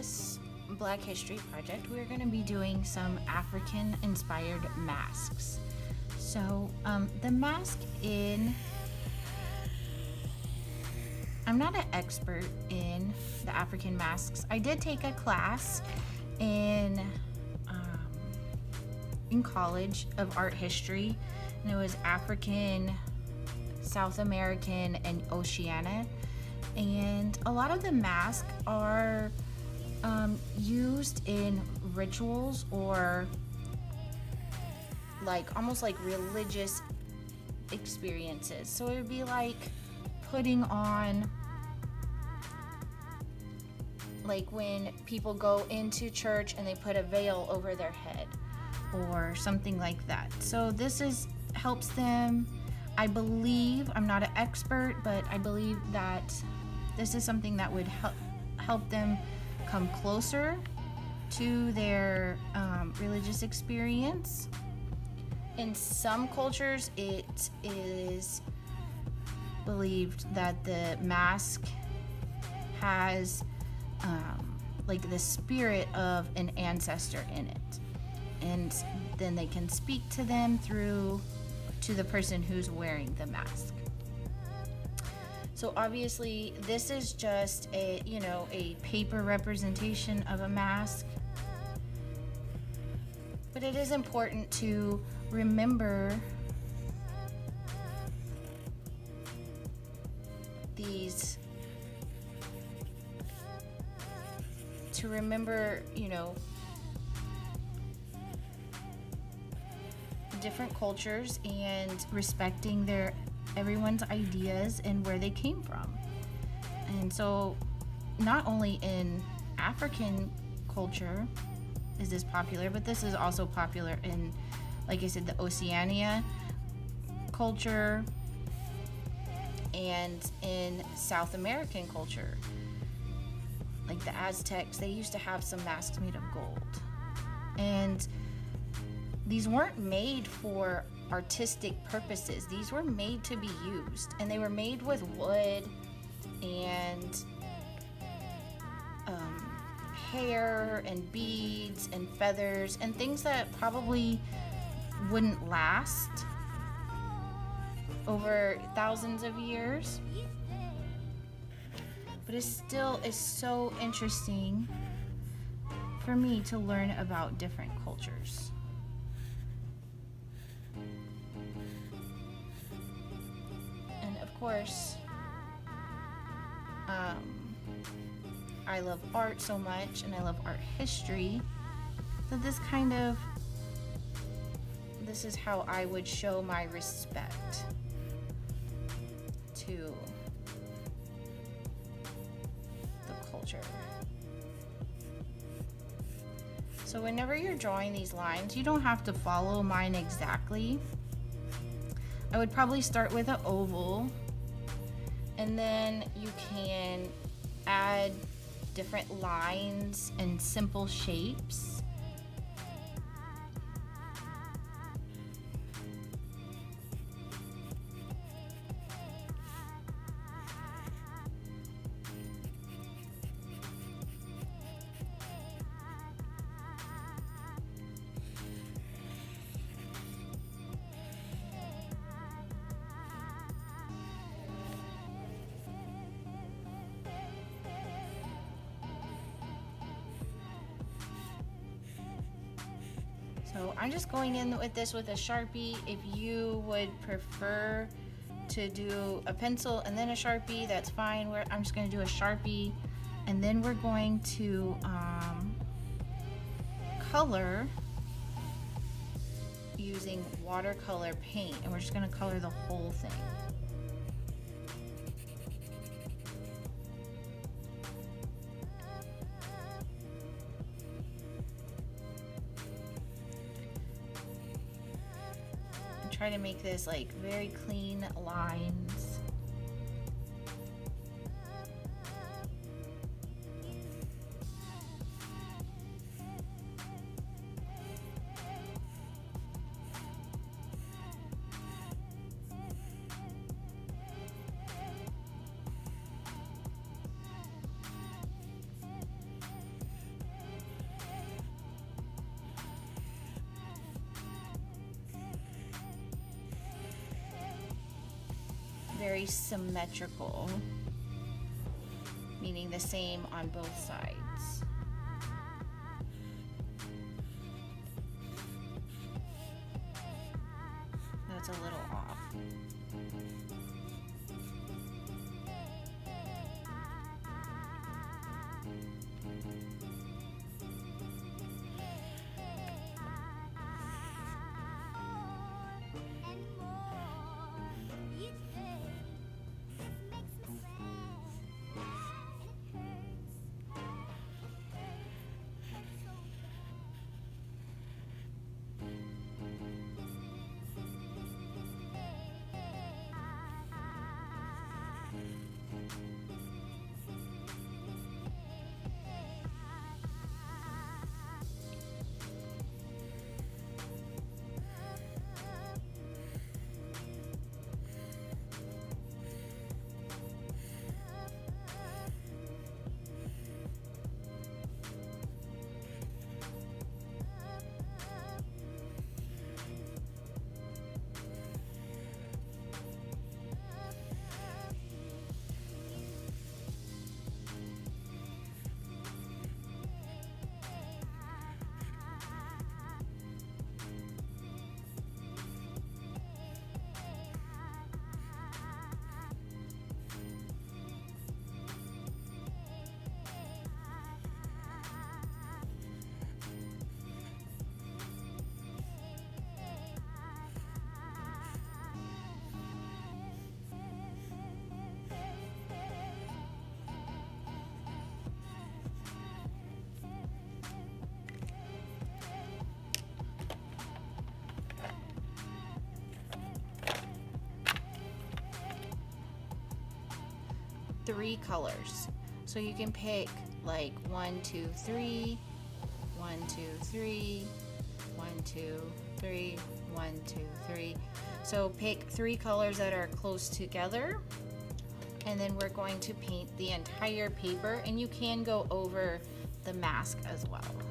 this Black History Project, we're going to be doing some African inspired masks. So the mask I'm not an expert in the African masks. I did take a class in college of art history, and it was African, South American, and Oceania. And a lot of the masks are used in rituals or like almost like religious experiences. So it would be like putting on, like when people go into church and they put a veil over their head or something like that. So this helps them, I believe, I'm not an expert, but I believe that this is something that would help them come closer to their religious experience. In some cultures, it is believed that the mask has like the spirit of an ancestor in it, and then they can speak to them to the person who's wearing the mask. So obviously this is just a paper representation of a mask, but it is important to remember different cultures and respecting everyone's ideas and where they came from. And so not only in African culture is this popular, but this is also popular in, like I said, the Oceania culture and in South American culture. Like the Aztecs, they used to have some masks made of gold. And these weren't made for artistic purposes. These were made to be used, and they were made with wood and hair and beads and feathers and things that probably wouldn't last over thousands of years. But it still is so interesting for me to learn about different cultures. And of course, I love art so much, and I love art history, that this is how I would show my respect to the culture. So whenever you're drawing these lines, you don't have to follow mine exactly. I would probably start with an oval, and then you can add different lines and simple shapes. So I'm just going in with this with a Sharpie. If you would prefer to do a pencil and then a Sharpie, that's fine. I'm just going to do a Sharpie, and then we're going to color using watercolor paint, and we're just going to color the whole thing. Try to make this like very clean lines. very symmetrical, meaning the same on both sides. That's a little off. Three colors. So you can pick like 1, 2, 3, 1, 2, 3, 1, 2, 3, 1, 2, 3. So pick 3 colors that are close together, and then we're going to paint the entire paper, and you can go over the mask as well.